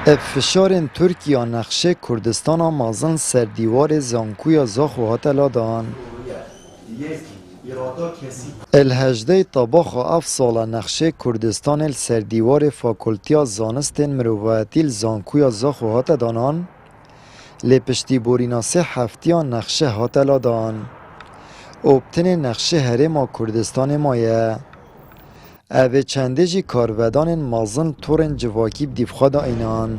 افشار ترکیه نقشه کردستان مازن سر دیوار زانکوی زاخ و هاتلا دان. الهجده طباخ اف سال نقشه کردستان سر دیوار فاکولتیا زانستن مروایتی زانکوی زاخ و هات دانان لپشتی بورینا سه هفتیان نقشه هاتلا دان. اوبتن نقشه هرما کردستان مایه اوه چنده جی کارودان مازن تورن جواکی دیفخوادا اینان.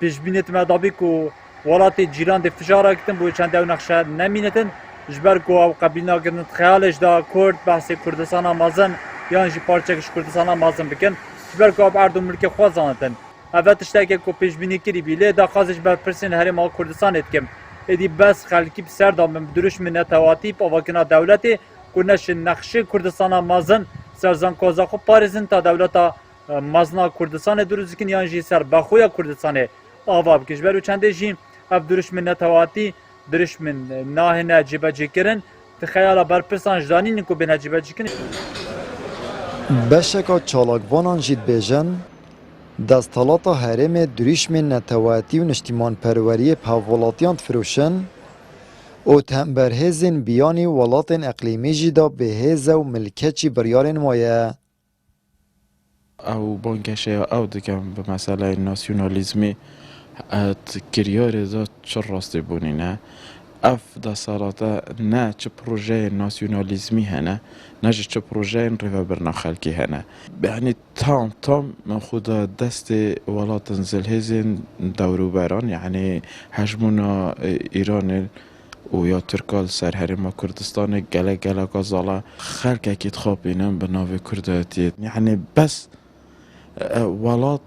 پیش بینیت مدابی کو ولات جیران ده فشار کردن بوی چند او نقشه نمینتن جبر کو او قبیله کردن خیالش دا کرد بحث کردستان مازن یان جی پارچکش کردستان مازن بکن جبر کو اب اردو ملک خوازانتن اوه تشتاک کو پیش بینی کری بیله دا خازش بر پرسین هرما کردستان اتکم ادی بس خلکی بسر دام دروش من نتواتی پاوکنا دولتی کنش نقشه کردستان مازن سرزان کوزا خو پاریزن تا دولتا مازنا کردستان دروز کن یان جی سر بخویا کردستان آواب کشور و چنده جیم اف درش من نتواتی درش من ناه نجیبه جکرن تخیال برپرسان جدانی نکو به نجیبه جکرن بشکا چالاکوانان جید بیجن دستالاتا هرم دریش من نتواتی و نشتیمان پروری پاولاتیان فروشن او تنبرهزین بیانی ولاتن اقلیمی جیدا به هزا و ملکچی بریارن مایه او بانکشه او دکم به مسئله ناسیونالیزمی کریار دا چه راستی بونی نه اف دا سالاتا نه چه پروژه ناسیونالیزمی هنه نه چه پروژه ریو برنا خلکی هنه یعنی تام من خدا دست ولات زلهزین دورو بران یعنی هجمونا ایران و یا ترکال سر هرما کردستان گله گازالا خلق اکید خواب اینم به ناو کرداتیت یعنی بس ولات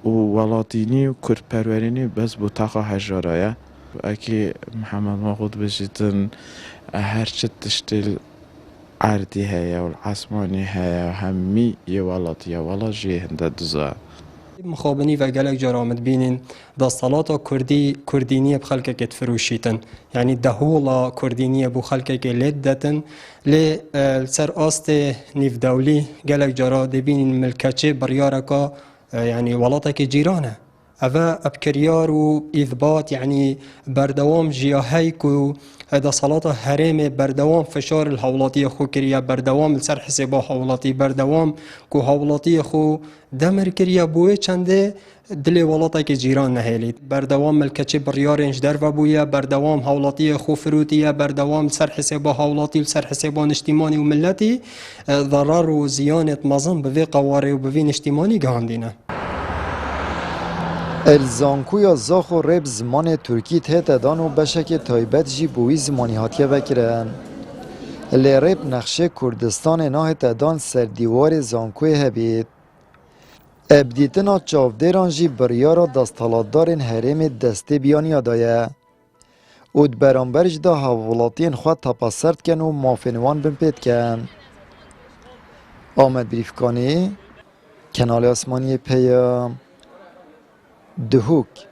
و ولاتینی و کرد پرورینی بس بو تاقا هجارایه اکی محمد ماخود بجیتن هرچه تشتیل عردی هیا و العصمانی هیا و همی یه ولاتیه ولا جیه هنده دوزا مخابنی و گلک جرامت بینین دستالات کردینی بخلقه که تفروشیتن یعنی دهولا کردینی بو خلقه که لید داتن لی سر آست نیف دولی گلک جرا دبینین ملکچه بریارکا يعني ولاتك جيرانه أفا أبكريار وإثبات يعني بردوام جياهيكو هذا صلاة هرم بردوام فشار الحولاتي خو كريا بردوام السر حسابا حولاتي بردوام كو حولاتي خو دمر كريا بوي چنده دل ولاتك جيران نهيليت بردوام ملكچه بريارنج در وبويا بردوام حولاتي خو فروتيا بردوام سر حسابا حولاتي سر حسابا اجتماعي وملتي ضرر وزيانة مظن بوي قواري وبوي اجتماعي گاندينه الزانکوی زاخ و رب زمان ترکی تهت دان و بشک تایبت جی بوی زمانی هاتیه بکرن لرب نقشه کردستان ناه تدان سر دیوار زانکوی هبید ابدیتنا چاودران جی بریارا دستالاتدارن حرم دسته بیانی آدایه اود برانبرج دا حوالاتین خواه تپسرد کن و مافنوان بمپید کن آمد بریفکانی کنال آسمانی پیام دهوک